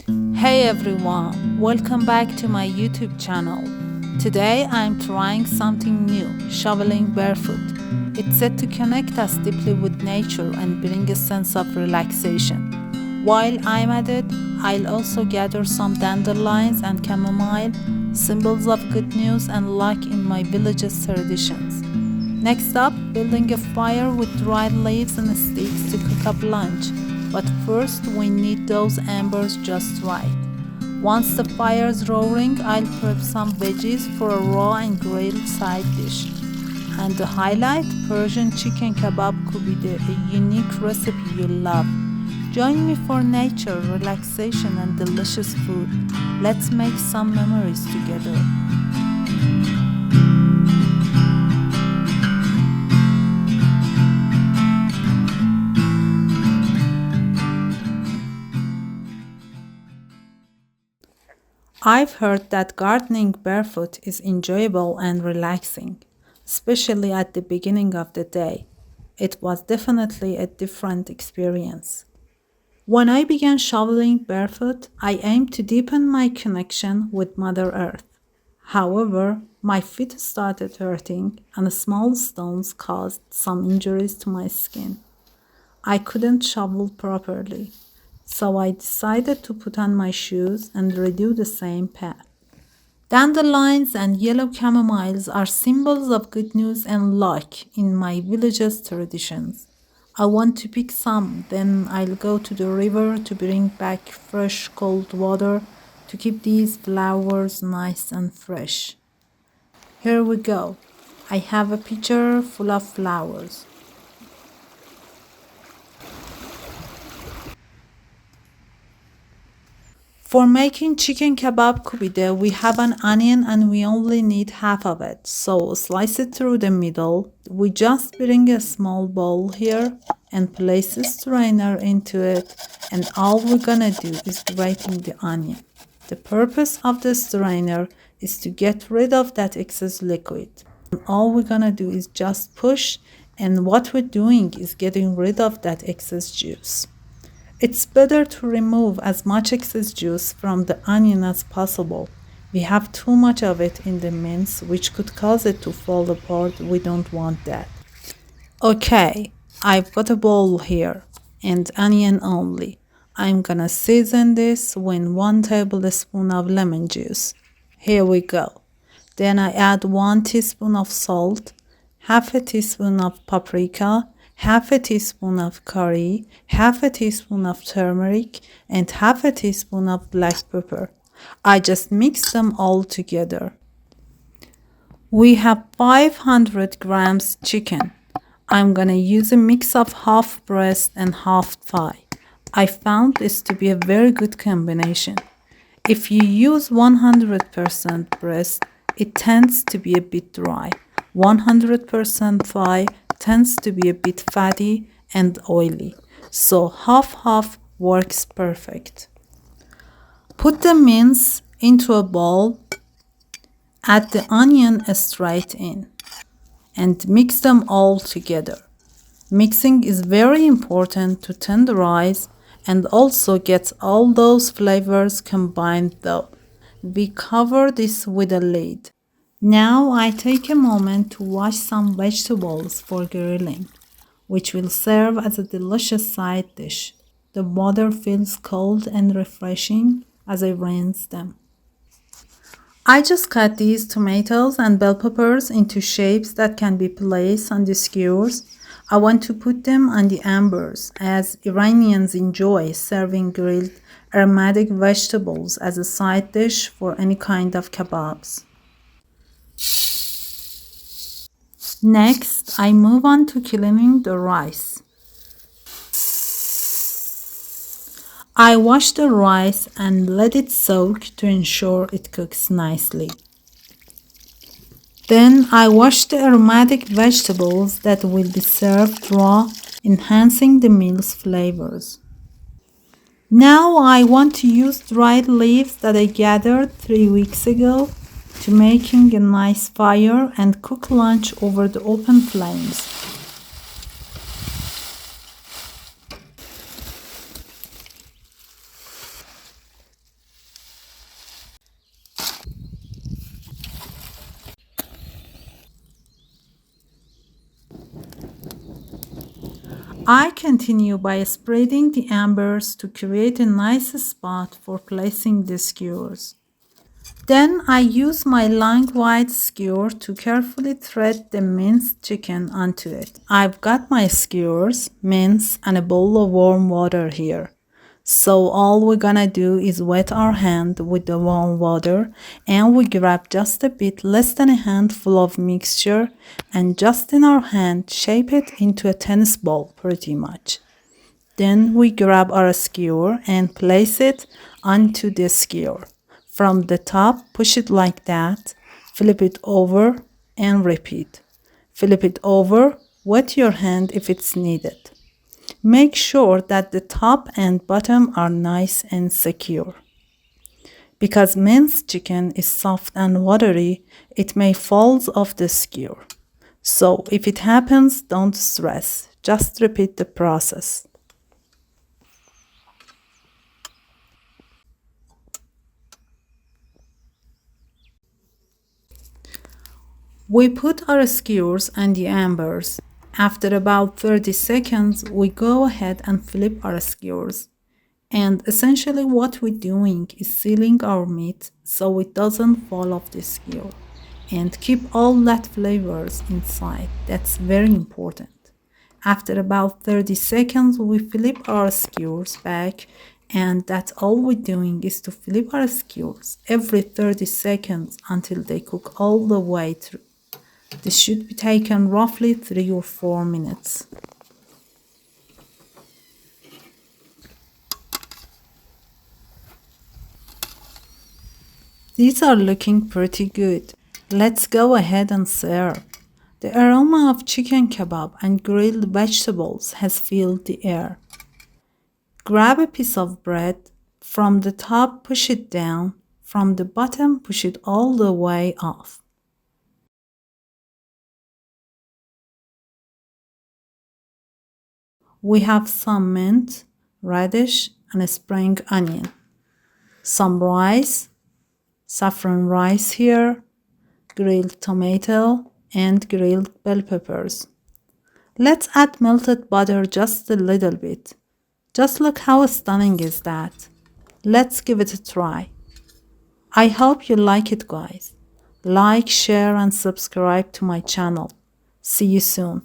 Hey everyone, welcome back to my YouTube channel. Today I'm trying something new, shoveling barefoot. It's set to connect us deeply with nature and bring a sense of relaxation. While I'm at it, I'll also gather some dandelions and chamomile, symbols of good news and luck in my village's traditions. Next up, building a fire with dried leaves and sticks to cook up lunch. But first, we need those embers just right. Once the fire's roaring, I'll prep some veggies for a raw and grilled side dish. And the highlight, Persian chicken kebab koobide, a unique recipe you'll love. Join me for nature, relaxation, and delicious food. Let's make some memories together. I've heard that gardening barefoot is enjoyable and relaxing, especially at the beginning of the day. It was definitely a different experience. When I began shoveling barefoot, I aimed to deepen my connection with Mother Earth. However, my feet started hurting and small stones caused some injuries to my skin. I couldn't shovel properly, so I decided to put on my shoes and redo the same path. Dandelions and yellow chamomiles are symbols of good news and luck in my village's traditions. I want to pick some, then I'll go to the river to bring back fresh cold water to keep these flowers nice and fresh. Here we go. I have a pitcher full of flowers. For making chicken kebab koobide, we have an onion and we only need half of it. So slice it through the middle. We just bring a small bowl here and place a strainer into it. And all we're gonna do is grate in the onion. The purpose of the strainer is to get rid of that excess liquid. And all we're gonna do is just push, and what we're doing is getting rid of that excess juice. It's better to remove as much excess juice from the onion as possible. We have too much of it in the mince, which could cause it to fall apart. We don't want that. Okay, I've got a bowl here and onion only. I'm gonna season this with 1 tablespoon of lemon juice. Here we go. Then I add 1 teaspoon of salt, half a teaspoon of paprika, half a teaspoon of curry, half a teaspoon of turmeric, and half a teaspoon of black pepper. I just mix them all together. We have 500 grams chicken. I'm gonna use a mix of half breast and half thigh. I found this to be a very good combination. If you use 100% breast, it tends to be a bit dry. 100% thigh tends to be a bit fatty and oily, so half-half works perfect. Put the mince into a bowl, add the onion straight in, and mix them all together. Mixing is very important to tenderize and also get all those flavors combined though. We cover this with a lid. Now I take a moment to wash some vegetables for grilling, which will serve as a delicious side dish. The water feels cold and refreshing as I rinse them. I just cut these tomatoes and bell peppers into shapes that can be placed on the skewers. I want to put them on the embers, as Iranians enjoy serving grilled aromatic vegetables as a side dish for any kind of kebabs. Next, I move on to cleaning the rice. I wash the rice and let it soak to ensure it cooks nicely. Then I wash the aromatic vegetables that will be served raw, enhancing the meal's flavors. Now I want to use dried leaves that I gathered 3 weeks ago to making a nice fire and cook lunch over the open flames. I continue by spreading the embers to create a nice spot for placing the skewers. Then I use my long wide skewer to carefully thread the minced chicken onto it. I've got my skewers, mince, and a bowl of warm water here. So all we're gonna do is wet our hand with the warm water and we grab just a bit less than a handful of mixture and just in our hand shape it into a tennis ball pretty much. Then we grab our skewer and place it onto the skewer. From the top, push it like that, flip it over and repeat. Flip it over, wet your hand if it's needed. Make sure that the top and bottom are nice and secure. Because minced chicken is soft and watery, it may fall off the skewer. So if it happens, don't stress, just repeat the process. We put our skewers and the embers. After about 30 seconds, we go ahead and flip our skewers. And essentially what we're doing is sealing our meat so it doesn't fall off the skewer. And keep all that flavors inside. That's very important. After about 30 seconds, we flip our skewers back and that's all we're doing is to flip our skewers every 30 seconds until they cook all the way through. This should be taken roughly 3 or 4 minutes. These are looking pretty good. Let's go ahead and serve. The aroma of chicken kebab and grilled vegetables has filled the air. Grab a piece of bread. From the top, push it down. From the bottom, push it all the way off. We have some mint, radish, and a spring onion. Some rice, saffron rice here, grilled tomato, and grilled bell peppers. Let's add melted butter just a little bit. Just look how stunning is that. Let's give it a try. I hope you like it, guys. Like, share, and subscribe to my channel. See you soon.